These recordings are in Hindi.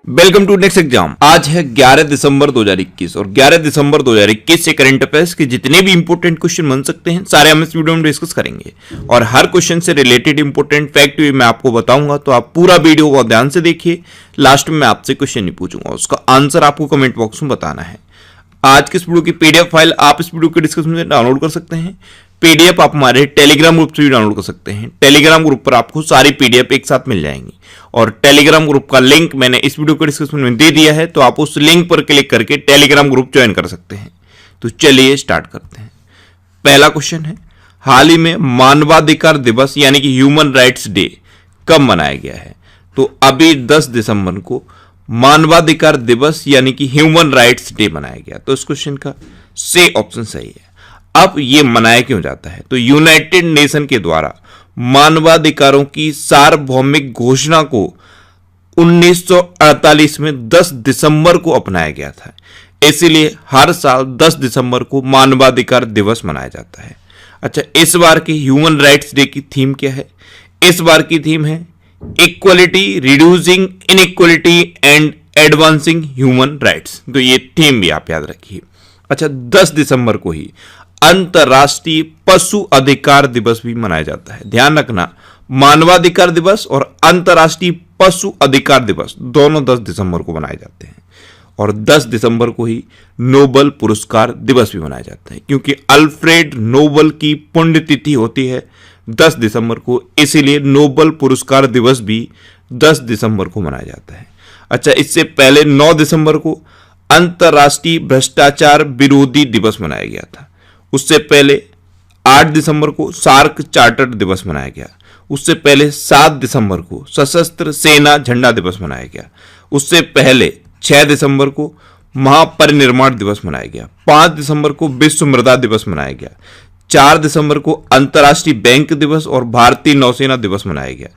Welcome to next exam. आज है 11 दिसंबर 2021 और 11 दिसंबर 2021 से करंट अफेयर्स के जितने भी इंपॉर्टेंट क्वेश्चन बन सकते हैं सारे हम इस वीडियो में डिस्कस करेंगे और हर क्वेश्चन से रिलेटेड इंपॉर्टेंट फैक्ट भी मैं आपको बताऊंगा, तो आप पूरा वीडियो को ध्यान से देखिए। लास्ट में मैं आपसे क्वेश्चन नहीं पूछूंगा, उसका आंसर आपको कमेंट बॉक्स में बताना है। आज के इस वीडियो की पीडीएफ फाइल आप इस वीडियो के डिस्क्रिप्शन में डाउनलोड कर सकते हैं। पीडीएफ आप हमारे टेलीग्राम ग्रुप से भी डाउनलोड कर सकते हैं। टेलीग्राम ग्रुप पर आपको सारी पीडीएफ एक साथ मिल जाएंगी और टेलीग्राम ग्रुप का लिंक मैंने इस वीडियो के डिस्क्रिप्शन में दे दिया है, तो आप उस लिंक पर क्लिक करके टेलीग्राम ग्रुप ज्वाइन कर सकते हैं। तो चलिए स्टार्ट करते हैं। पहला क्वेश्चन है, हाल ही में मानवाधिकार दिवस यानी कि ह्यूमन राइट्स डे कब मनाया गया है? तो अभी 10 दिसंबर को मानवाधिकार दिवस यानी कि ह्यूमन राइट्स डे मनाया गया। तो इस क्वेश्चन का सी ऑप्शन सही है। अब ये मनाया क्यों जाता है? तो यूनाइटेड नेशन के द्वारा मानवाधिकारों की सार्वभौमिक घोषणा को 1948 में 10 दिसंबर को अपनाया गया था, इसलिए हर साल 10 दिसंबर को मानवाधिकार दिवस मनाया जाता है। अच्छा, इस बार के ह्यूमन राइट्स डे की थीम क्या है? इस बार की थीम है equality, reducing inequality and advancing human rights. तो ये थीम भी आप याद रखिए। अच्छा, 10 दिसंबर को ही अंतर्राष्ट्रीय पशु अधिकार दिवस भी मनाया जाता है। ध्यान रखना, मानवाधिकार दिवस और अंतर्राष्ट्रीय पशु अधिकार दिवस दोनों 10 दिसंबर को मनाए जाते हैं। और 10 दिसंबर को ही नोबेल पुरस्कार दिवस भी मनाया जाता है, क्योंकि अल्फ्रेड नोबेल की पुण्यतिथि होती है 10 दिसंबर को, इसीलिए नोबेल पुरस्कार दिवस भी 10 दिसंबर को मनाया जाता है। अच्छा, इससे पहले 9 दिसंबर को अंतर्राष्ट्रीय भ्रष्टाचार विरोधी दिवस मनाया गया था। उससे पहले 8 दिसंबर को सार्क चार्टर दिवस मनाया गया। उससे पहले 7 दिसंबर को सशस्त्र सेना झंडा दिवस मनाया गया। उससे पहले 6 दिसंबर को महापरिनिर्वाण दिवस मनाया गया। 5 दिसंबर को विश्व मृदा दिवस मनाया गया। 4 दिसंबर को अंतर्राष्ट्रीय बैंक दिवस और भारतीय नौसेना दिवस मनाया गया।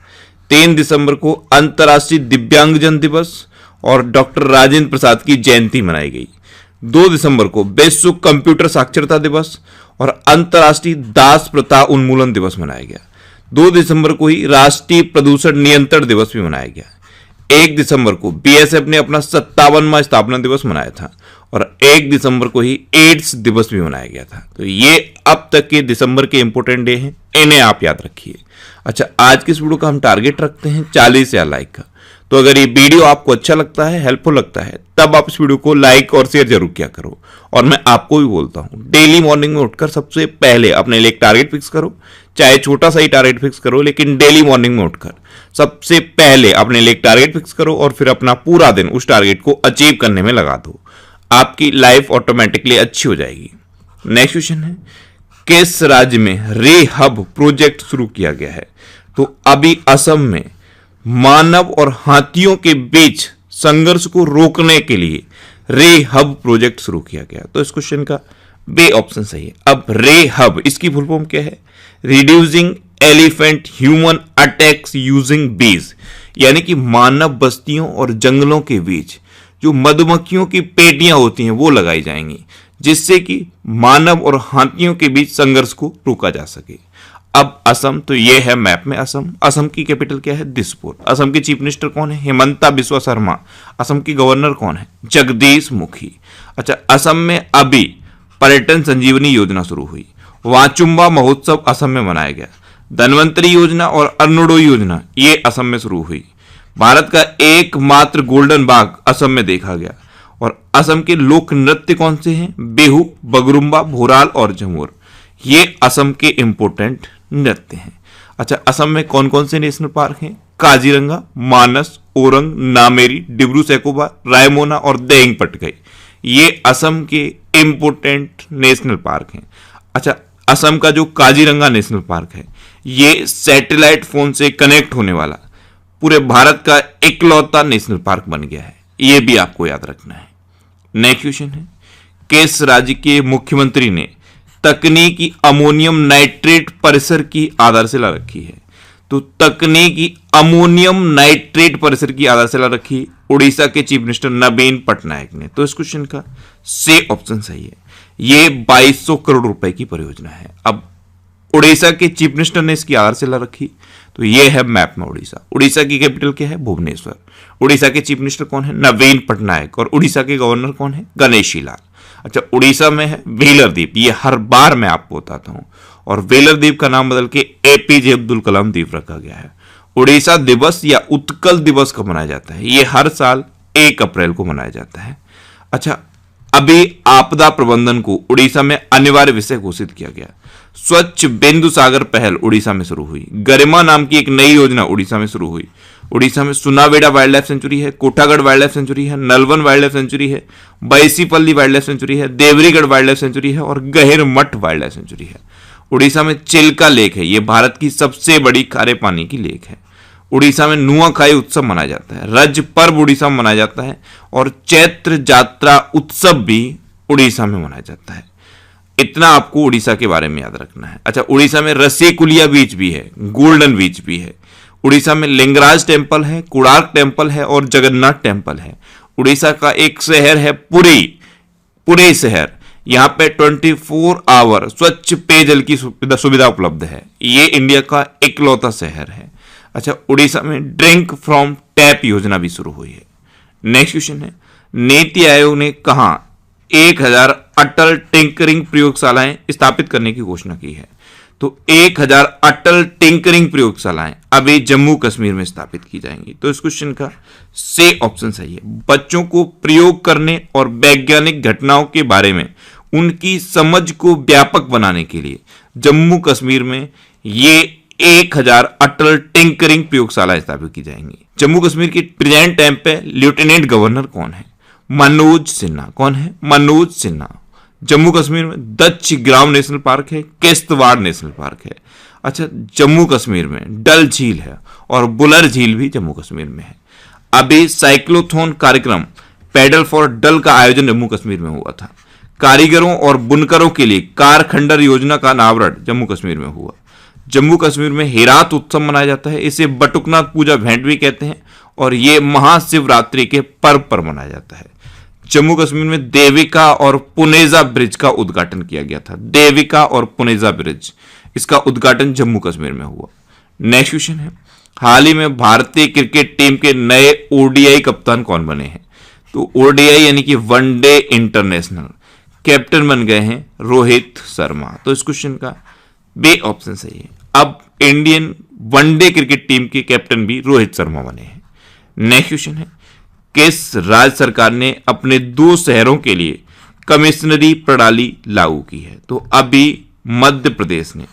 3 दिसंबर को अंतर्राष्ट्रीय दिव्यांगजन दिवस और डॉक्टर राजेंद्र प्रसाद की जयंती मनाई गई। 2 दिसंबर को विश्व कंप्यूटर साक्षरता दिवस और अंतर्राष्ट्रीय दास प्रथा उन्मूलन दिवस मनाया गया। 2 दिसंबर को ही राष्ट्रीय प्रदूषण नियंत्रण दिवस भी मनाया गया। 1 दिसंबर को बीएसएफ ने अपना 57वां स्थापना दिवस मनाया था और 1 दिसंबर को ही एड्स दिवस भी मनाया गया था। तो ये अब तक के दिसंबर के इंपोर्टेंट डे हैं, इन्हें आप याद रखिए। अच्छा, आज के इस वीडियो का हम टारगेट रखते हैं 40,000 लाइक का। तो अगर ये वीडियो आपको अच्छा लगता है, हेल्पफुल लगता है, तब आप इस वीडियो को लाइक और शेयर जरूर किया करो। और मैं आपको भी बोलता हूं, डेली मॉर्निंग में उठकर सबसे पहले अपने लिए एक टारगेट फिक्स करो, चाहे छोटा सा ही टारगेट फिक्स करो, लेकिन डेली मॉर्निंग में उठकर सबसे पहले अपने लिए एक टारगेट फिक्स करो और फिर अपना पूरा दिन उस टारगेट को अचीव करने में लगा दो। आपकी लाइफ ऑटोमेटिकली अच्छी हो जाएगी। नेक्स्ट क्वेश्चन है, किस राज्य में रे हब प्रोजेक्ट शुरू किया गया है? तो अभी असम में मानव और हाथियों के बीच संघर्ष को रोकने के लिए रे हब प्रोजेक्ट शुरू किया गया। तो इस क्वेश्चन का बी ऑप्शन सही है। अब रे हब, इसकी फुल फॉर्म क्या है? Reducing elephant human attacks using बीज, यानी कि मानव बस्तियों और जंगलों के बीच जो मधुमक्खियों की पेटियां होती हैं वो लगाई जाएंगी, जिससे कि मानव और हाथियों के बीच संघर्ष को रोका जा सके। अब असम, तो ये है मैप में असम। असम की कैपिटल क्या है? दिसपुर। असम के चीफ मिनिस्टर कौन है? हेमंता बिस्वा शर्मा। असम की गवर्नर कौन है? जगदीश मुखी। अच्छा, असम में अभी पर्यटन संजीवनी योजना शुरू हुई। वाचुम्बा महोत्सव असम में मनाया गया। धनवंतरी योजना और अरुणोदय योजना ये असम में शुरू हुई। भारत का एकमात्र गोल्डन बाघ असम में देखा गया। और असम के लोक नृत्य कौन से हैं? बिहू, बगरुम्बा, भोराल और झमुर। ये असम के इंपोर्टेंट नृत्य हैं। अच्छा, असम में कौन कौन से नेशनल पार्क हैं? काजीरंगा, मानस, ओरंग, नामेरी, डिब्रू सैखोवा, रायमोना और देइंग पटकाई, ये असम के इंपोर्टेंट नेशनल पार्क हैं। अच्छा, असम का जो काजीरंगा नेशनल पार्क है ये सैटेलाइट फोन से कनेक्ट होने वाला पूरे भारत का इकलौता नेशनल पार्क बन गया है, ये भी आपको याद रखना है। नेक्स्ट क्वेश्चन है, किस राज्य के मुख्यमंत्री ने तकनीकी अमोनियम नाइट्रेट परिसर की आधारशिला रखी है? तो तकनीकी अमोनियम नाइट्रेट परिसर की आधारशिला रखी उड़ीसा के चीफ मिनिस्टर नवीन पटनायक ने। तो इस क्वेश्चन का सी ऑप्शन सही है। ये 2200 करोड़ रुपए की परियोजना है। अब उड़ीसा के चीफ मिनिस्टर ने इसकी आधारशिला रखी। तो ये है मैप में उड़ीसा। उड़ीसा की कैपिटल क्या है? भुवनेश्वर। उड़ीसा के चीफ मिनिस्टर कौन है? नवीन पटनायक। और उड़ीसा के गवर्नर कौन है? गणेशी लाल। अच्छा, उड़ीसा में है व्हीलर द्वीप, ये हर बार मैं आपको बताता हूं, और व्हीलर द्वीप का नाम बदल के एपीजे अब्दुल कलाम द्वीप रखा गया है। उड़ीसा दिवस या उत्कल दिवस कब मनाया जाता है? ये हर साल 1 अप्रैल को मनाया जाता है। अच्छा, अभी आपदा प्रबंधन को उड़ीसा में अनिवार्य विषय घोषित किया गया। स्वच्छ बिंदु सागर पहल उड़ीसा में शुरू हुई। गरिमा नाम की एक नई योजना उड़ीसा में शुरू हुई। उड़ीसा में सुनावेड़ा वाइल्ड लाइफ सेंचुरी है, कोठागढ़ वाइल्ड लाइफ सेंचुरी है, नलवन वाइल्ड लाइफ सेंचुरी है, बैसीपल्ली वाइल्ड लाइफ सेंचुरी है, देवरीगढ़ वाइल्ड लाइफ सेंचुरी है और गहिरमठ वाइल्ड लाइफ सेंचुरी है। उड़ीसा में चिल्का लेक है, यह भारत की सबसे बड़ी खारे पानी की लेक है। उड़ीसा में नुआखाई उत्सव मनाया जाता है। रज पर्व उड़ीसा में मनाया जाता है और चैत्र जात्रा उत्सव भी उड़ीसा में मनाया जाता है। इतना आपको उड़ीसा के बारे में याद रखना है। अच्छा, उड़ीसा में रसीकुलिया बीच भी है, गोल्डन बीच भी है। उड़ीसा में लिंगराज टेम्पल है, कोणार्क टेम्पल है और जगन्नाथ टेम्पल है। उड़ीसा का एक शहर है पुरी, पुरी शहर। यहाँ पे 24 आवर स्वच्छ पेयजल की सुविधा उपलब्ध है। ये इंडिया का इकलौता शहर है। अच्छा, उड़ीसा में ड्रिंक फ्रॉम टैप योजना भी शुरू हुई है। नेक्स्ट क्वेश्चन है, नीति आयोग ने कहा 1000 अटल टिंकरिंग प्रयोगशालाएं स्थापित करने की घोषणा की है? तो 1000 अटल टिंकरिंग प्रयोगशालाएं अभी जम्मू कश्मीर में स्थापित की जाएंगी। तो इस क्वेश्चन का से ऑप्शन सही है। बच्चों को प्रयोग करने और वैज्ञानिक घटनाओं के बारे में उनकी समझ को व्यापक बनाने के लिए जम्मू कश्मीर में ये 1000 अटल टिंकरिंग प्रयोगशाला स्थापित की जाएंगी। जम्मू कश्मीर के प्रेजेंट टाइम पे लेफ्टिनेंट गवर्नर कौन है? मनोज सिन्हा। कौन है? मनोज सिन्हा। जम्मू कश्मीर में दच्छ ग्राम नेशनल पार्क है, किश्तवाड़ नेशनल पार्क है। अच्छा, जम्मू कश्मीर में डल झील है और बुलर झील भी जम्मू कश्मीर में है। अभी साइक्लोथॉन कार्यक्रम पैडल फॉर डल का आयोजन जम्मू कश्मीर में हुआ था। कारीगरों और बुनकरों के लिए कार खंडर योजना का अनावरण जम्मू कश्मीर में हुआ। जम्मू कश्मीर में हेरात उत्सव मनाया जाता है, इसे बटुकनाथ पूजा भेंट भी कहते हैं और यह महाशिवरात्रि के पर्व पर मनाया जाता है। जम्मू कश्मीर में देविका और पुनेजा ब्रिज का उद्घाटन किया गया था। देविका और पुनेजा ब्रिज, इसका उद्घाटन जम्मू कश्मीर में हुआ। नेक्स्ट क्वेश्चन है, हाल ही में भारतीय क्रिकेट टीम के नए ओडीआई कप्तान कौन बने हैं? तो ओडीआई यानी कि वनडे इंटरनेशनल कैप्टन बन गए हैं रोहित शर्मा। तो इस क्वेश्चन का बी ऑप्शन सही है। अब इंडियन वनडे क्रिकेट टीम के कैप्टन भी रोहित शर्मा बने हैं। नेक्स्ट क्वेश्चन है, किस राज्य सरकार ने अपने 2 शहरों के लिए कमिश्नरी प्रणाली लागू की है? तो अभी मध्य प्रदेश ने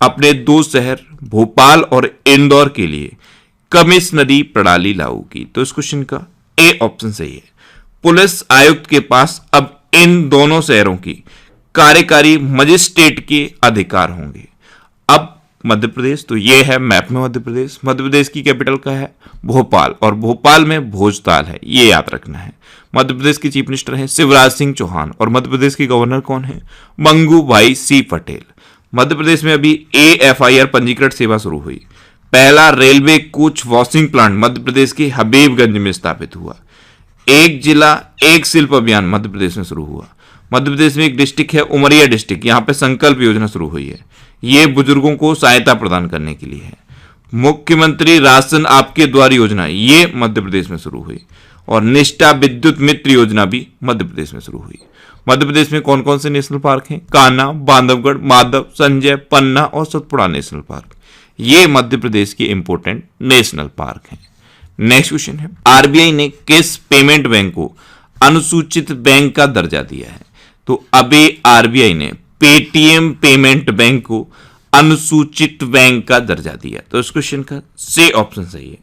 अपने 2 शहर भोपाल और इंदौर के लिए कमिश्नरी प्रणाली लागू की। तो इस क्वेश्चन का ए ऑप्शन सही है। पुलिस आयुक्त के पास अब इन दोनों शहरों की कार्यकारी मजिस्ट्रेट के अधिकार होंगे। अब मध्य प्रदेश, तो ये है मैप में मध्य प्रदेश। मध्य प्रदेश की कैपिटल क्या है? भोपाल, और भोपाल में भोजताल है, ये याद रखना है। मध्य प्रदेश के चीफ मिनिस्टर हैं शिवराज सिंह चौहान और मध्य प्रदेश के गवर्नर कौन है? मंगू भाई सी पटेल। मध्य प्रदेश में अभी AFIR पंजीकृत सेवा शुरू हुई। पहला railway coach washing plant Madhya Pradesh के हबीबगंज में स्थापित हुआ। एक जिला एक शिल्प अभियान मध्य प्रदेश में शुरू हुआ। मध्य प्रदेश में एक डिस्ट्रिक्ट है उमरिया डिस्ट्रिक्ट, यहाँ पे संकल्प योजना शुरू हुई है। ये बुजुर्गों को सहायता प्रदान करने के लिए है। मुख्यमंत्री राशन आपके द्वार योजना ये मध्य प्रदेश में शुरू हुई और निष्ठा विद्युत मित्र योजना भी मध्य प्रदेश में शुरू हुई। मध्य प्रदेश में कौन कौन से नेशनल पार्क हैं? कान्हा, बांधवगढ़, माधव, संजय, पन्ना और सतपुड़ा नेशनल पार्क। ये मध्य प्रदेश के इंपोर्टेंट नेशनल पार्क हैं। नेक्स्ट क्वेश्चन है, आरबीआई ने किस पेमेंट बैंक को अनुसूचित बैंक का दर्जा दिया है? तो अभी आरबीआई ने पेटीएम पेमेंट बैंक को अनुसूचित बैंक का दर्जा दिया। तो इस क्वेश्चन का से ऑप्शन सही है।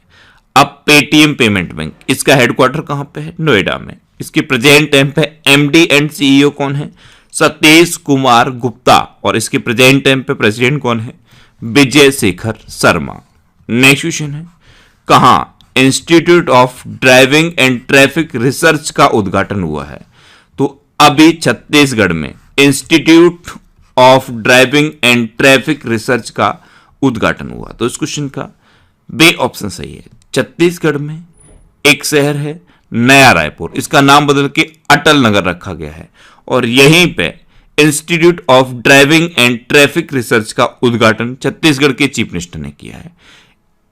अब पेटीएम पेमेंट बैंक, इसका हेडक्वार्टर कहां पे है? नोएडा में। इसके प्रेजेंट टाइम पे एमडी एंड सीईओ कौन है? सतीश कुमार गुप्ता। और इसके प्रेजेंट टाइम पे प्रेसिडेंट कौन है? विजय शेखर शर्मा। नेक्स्ट क्वेश्चन है, कहां institute of driving and traffic research का उद्घाटन हुआ है? तो अभी छत्तीसगढ़ में institute of driving and traffic research का उद्घाटन हुआ। तो इस क्वेश्चन का बे ऑप्शन सही है। छत्तीसगढ़ में एक शहर है नया रायपुर, इसका नाम बदल के अटल नगर रखा गया है और यहीं पे institute of driving and traffic research का उद्घाटन छत्तीसगढ़ के चीफ मिनिस्टर ने किया है।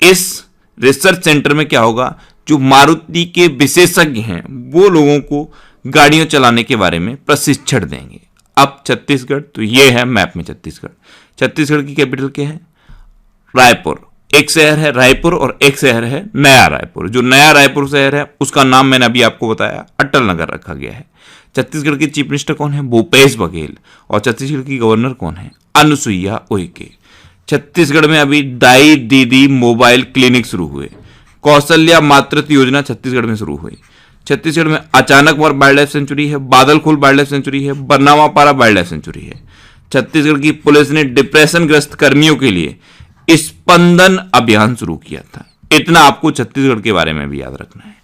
इस रिसर्च सेंटर में क्या होगा, जो मारुति के विशेषज्ञ हैं वो लोगों को गाड़ियों चलाने के बारे में प्रशिक्षण देंगे। अब छत्तीसगढ़, तो ये है मैप में छत्तीसगढ़ की कैपिटल क्या है, रायपुर। एक शहर है रायपुर और एक शहर है नया रायपुर। जो नया रायपुर शहर है उसका नाम मैंने अभी आपको बताया अटल नगर रखा गया है। छत्तीसगढ़ के चीफ मिनिस्टर कौन है, भूपेश बघेल। और छत्तीसगढ़ की गवर्नर कौन है, अनुसुईया उइके। छत्तीसगढ़ में अभी दाई दीदी मोबाइल क्लिनिक शुरू हुए। कौशल्या मातृत्व योजना छत्तीसगढ़ में शुरू हुई। छत्तीसगढ़ में अचानकमर वाइल्ड लाइफ सेंचुरी है, बादलखोल वाइल्ड लाइफ सेंचुरी है, बरनावापारा वाइल्ड लाइफ सेंचुरी है। छत्तीसगढ़ की पुलिस ने डिप्रेशन ग्रस्त कर्मियों के लिए स्पंदन अभियान शुरू किया था। इतना आपको छत्तीसगढ़ के बारे में भी याद रखना है।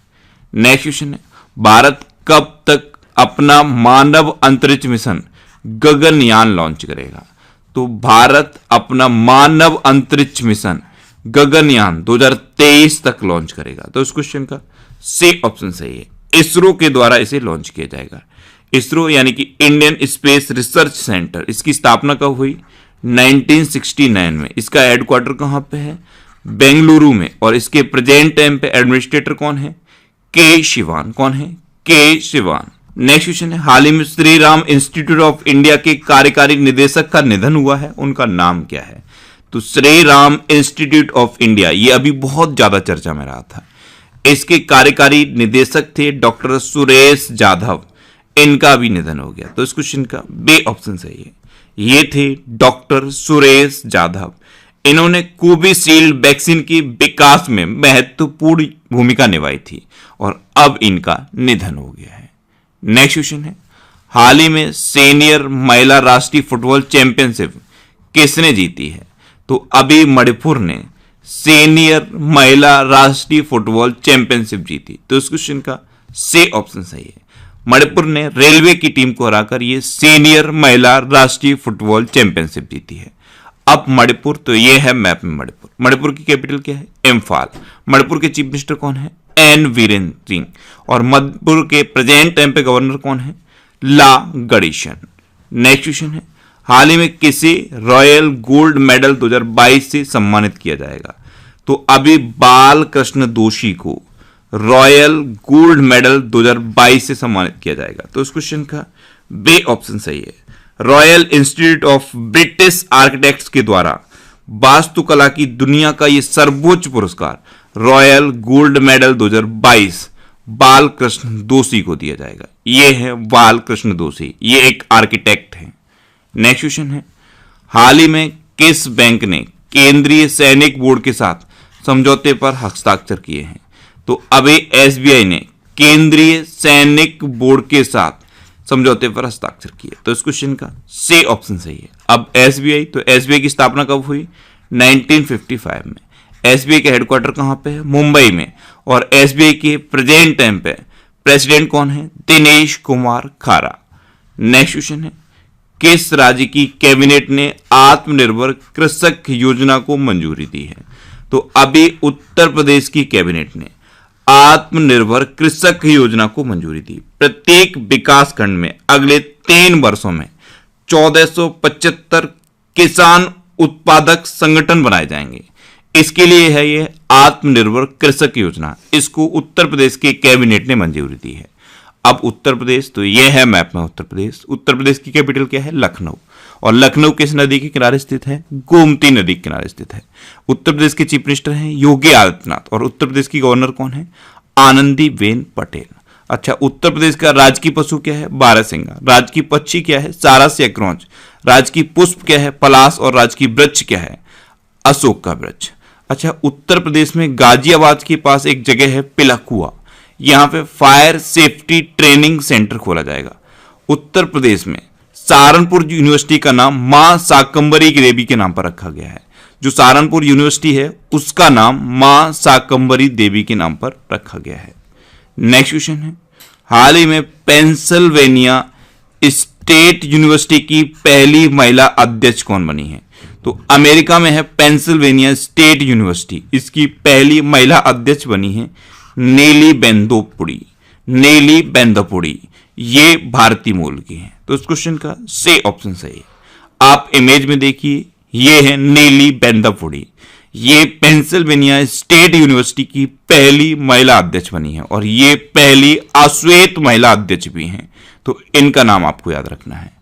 नेक्स्ट क्वेश्चन है, भारत कब तक अपना मानव अंतरिक्ष मिशन गगनयान लॉन्च करेगा? तो भारत अपना मानव अंतरिक्ष मिशन गगनयान 2023 तक लॉन्च करेगा। तो इस क्वेश्चन का सी ऑप्शन सही है, इसरो के द्वारा इसे लॉन्च किया जाएगा। इसरो यानी कि इंडियन स्पेस रिसर्च सेंटर, इसकी स्थापना कब हुई, 1969 में। इसका हेडक्वार्टर कहां पे है, बेंगलुरु में। और इसके प्रेजेंट टाइम पे एडमिनिस्ट्रेटर कौन है, के शिवान। कौन है, के शिवान। नेक्स्ट क्वेश्चन है, हाल ही में Shri Ram institute of India के कार्यकारी निदेशक का निधन हुआ है, उनका नाम क्या है? तो Shri Ram institute of India, ये अभी बहुत ज्यादा चर्चा में रहा था। इसके कार्यकारी निदेशक थे डॉक्टर सुरेश जाधव, इनका भी निधन हो गया। तो इस क्वेश्चन का बी ऑप्शन सही है, ये थे डॉक्टर सुरेश जाधव। इन्होंने कोविशील्ड वैक्सीन के विकास में महत्वपूर्ण भूमिका निभाई थी और अब इनका निधन हो गया है। नेक्स्ट क्वेश्चन है, हाल ही में सीनियर महिला राष्ट्रीय फुटबॉल चैंपियनशिप किसने जीती है? तो अभी मणिपुर ने सीनियर महिला राष्ट्रीय फुटबॉल चैंपियनशिप जीती। तो इस क्वेश्चन का सी ऑप्शन सही है, मणिपुर ने रेलवे की टीम को हराकर ये सीनियर महिला राष्ट्रीय फुटबॉल चैंपियनशिप जीती है। अब मणिपुर, तो ये है मैप में मणिपुर। मणिपुर की कैपिटल क्या है, इम्फाल। मणिपुर के चीफ मिनिस्टर कौन है, एन वीरेन सिंह। और मणिपुर के प्रेजेंट टाइम पे गवर्नर कौन है, ला गणेशन। नेक्स्ट क्वेश्चन है, हाल ही में किसे रॉयल गोल्ड मेडल 2022 से सम्मानित किया जाएगा? तो अभी बाल कृष्ण दोषी को रॉयल गोल्ड मेडल 2022 से सम्मानित किया जाएगा। तो इस क्वेश्चन का बी ऑप्शन सही है, royal institute of British architects के द्वारा वास्तुकला की दुनिया का यह सर्वोच्च पुरस्कार रॉयल गोल्ड मेडल 2022 बाल कृष्ण दोषी को दिया जाएगा। यह है बाल कृष्ण दोषी, ये एक आर्किटेक्ट है। नेक्स्ट क्वेश्चन है, हाल ही में किस बैंक ने केंद्रीय सैनिक बोर्ड के साथ समझौते पर हस्ताक्षर किए हैं? तो अभी एसबीआई ने केंद्रीय सैनिक बोर्ड के साथ समझौते पर हस्ताक्षर किए। तो इस क्वेश्चन का सी ऑप्शन सही है। अब एसबीआई, तो एसबीआई की स्थापना कब हुई, 1955 में। एसबीआई का हेडक्वार्टर कहां पे है, मुंबई में। और एसबीआई के प्रेजेंट टाइम पे प्रेसिडेंट कौन है, दिनेश कुमार खारा। नेक्स्ट क्वेश्चन है, किस राज्य की कैबिनेट ने आत्मनिर्भर कृषक योजना को मंजूरी दी है? तो अभी उत्तर प्रदेश की कैबिनेट ने आत्मनिर्भर कृषक योजना को मंजूरी दी। प्रत्येक विकास खंड में अगले 3 वर्षों में 1475 किसान उत्पादक संगठन बनाए जाएंगे। इसके लिए है ये आत्मनिर्भर कृषक योजना, इसको उत्तर प्रदेश के कैबिनेट ने मंजूरी दी है। अब उत्तर प्रदेश, तो ये है मैप में उत्तर प्रदेश। उत्तर प्रदेश की कैपिटल क्या है, लखनऊ। और लखनऊ किस नदी के किनारे स्थित है, गोमती नदी के किनारे स्थित है। उत्तर प्रदेश के चीफ मिनिस्टर हैं योगी आदित्यनाथ और उत्तर प्रदेश की गवर्नर कौन है, आनंदीबेन पटेल। अच्छा, उत्तर प्रदेश का राजकीय पशु क्या है, बारहसिंगा। राजकीय पक्षी क्या है, सारस या क्रोंच। राजकीय पुष्प क्या है, पलाश। और राजकीय वृक्ष क्या है, अशोक का वृक्ष। अच्छा, उत्तर प्रदेश में गाजियाबाद के पास एक जगह है पिलखुआ, यहां पे फायर सेफ्टी ट्रेनिंग सेंटर खोला जाएगा। उत्तर प्रदेश में सहारनपुर यूनिवर्सिटी का नाम मां शाकंभरी देवी के नाम पर रखा गया है। जो सहारनपुर यूनिवर्सिटी है उसका नाम मां शाकंभरी देवी के नाम पर रखा गया है। नेक्स्ट क्वेश्चन है, हाल ही में पेंसिल्वेनिया स्टेट यूनिवर्सिटी की पहली महिला अध्यक्ष कौन बनी है? तो अमेरिका में है पेंसिल्वेनिया स्टेट यूनिवर्सिटी, इसकी पहली महिला अध्यक्ष बनी है नेली बेंदोपुड़ी। नेली बेंदोपुड़ी ये भारतीय मूल की हैं। तो इस क्वेश्चन का से ऑप्शन सही है। आप इमेज में देखिए, ये है नेली बेंदाफुडी। ये पेंसिल्वेनिया स्टेट यूनिवर्सिटी की पहली महिला अध्यक्ष बनी है और ये पहली अश्वेत महिला अध्यक्ष भी हैं। तो इनका नाम आपको याद रखना है।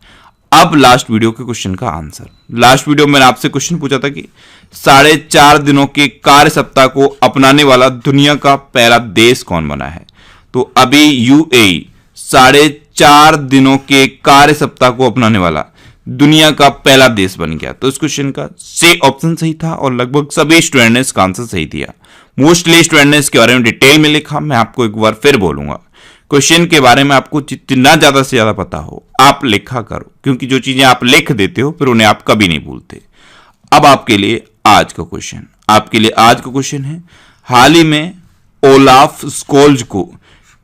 अब लास्ट वीडियो के क्वेश्चन का आंसर। लास्ट वीडियो में मैंने आपसे क्वेश्चन पूछा था कि 4.5 दिनों के कार्य सप्ताह को अपनाने वाला दुनिया का पहला देश कौन बना है। तो अभी यूएई 4.5 दिनों के कार्य सप्ताह को अपनाने वाला दुनिया का पहला देश बन गया। तो इस क्वेश्चन का से ऑप्शन सही था और लगभग सभी स्टूडेंट ने इसका आंसर सही दिया। मोस्टली स्टूडेंट ने इसके बारे में डिटेल में लिखा। मैं आपको एक बार फिर बोलूंगा, क्वेश्चन के बारे में आपको जितना ज्यादा से ज्यादा पता हो आप लिखा करो, क्योंकि जो चीजें आप लिख देते हो फिर उन्हें आप कभी नहीं भूलते। अब आपके लिए आज का क्वेश्चन है, हाल ही में ओलाफ स्कोल्ज को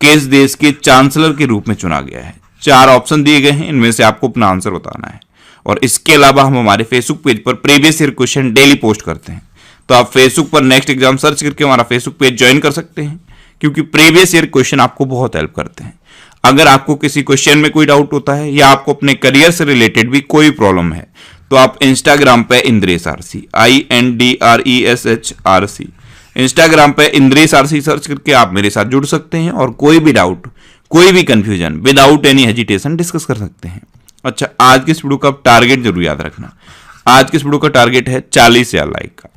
किस देश के चांसलर के रूप में चुना गया है। 4 ऑप्शन दिए गए हैं, इनमें से आपको अपना आंसर बताना है। और इसके अलावा हम हमारे फेसबुक पेज पर previous year question daily post करते हैं। तो आप फेसबुक पर नेक्स्ट एग्जाम सर्च करके हमारा फेसबुक पेज ज्वाइन कर सकते हैं, क्योंकि प्रीवियस ईयर क्वेश्चन आपको बहुत हेल्प करते हैं। अगर आपको किसी क्वेश्चन में कोई डाउट होता है या आपको अपने करियर से रिलेटेड भी कोई प्रॉब्लम है तो आप इंस्टाग्राम पे इंद्रेश आरसी INDRESH इंस्टाग्राम पे इंद्रेश आरसी सर्च करके आप मेरे साथ जुड़ सकते हैं और कोई भी डाउट, कोई भी confusion without any hesitation discuss कर सकते हैं। अच्छा, आज के इस वीडियो का टारगेट जरूर याद रखना। आज के इस वीडियो का टारगेट है 40,000 लाइक का।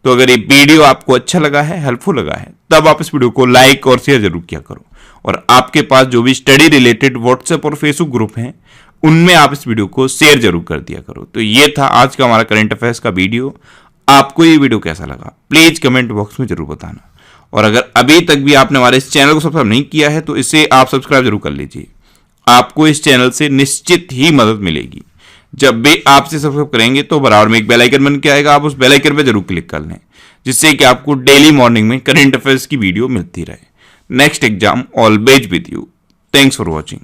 तो अगर ये वीडियो आपको अच्छा लगा है, हेल्पफुल लगा है, तब आप इस वीडियो को लाइक और शेयर जरूर किया करो। और आपके पास जो भी स्टडी रिलेटेड व्हाट्सएप और फेसबुक ग्रुप हैं उनमें आप इस वीडियो को शेयर जरूर कर दिया करो। तो ये था आज का हमारा करंट अफेयर्स का वीडियो। आपको ये वीडियो कैसा लगा प्लीज कमेंट बॉक्स में जरूर बताना। और अगर अभी तक भी आपने हमारे इस चैनल को सब्सक्राइब नहीं किया है तो इसे आप सब्सक्राइब जरूर कर लीजिए। आपको इस चैनल से निश्चित ही मदद मिलेगी। जब भी आपसे सब्सक्राइब करेंगे तो बराबर में एक बेल आइकन बन के आएगा, आप उस बेल आइकन पर जरूर क्लिक कर लें, जिससे कि आपको डेली मॉर्निंग में करंट अफेयर्स की वीडियो मिलती रहे। Next exam always with you. Thanks for watching.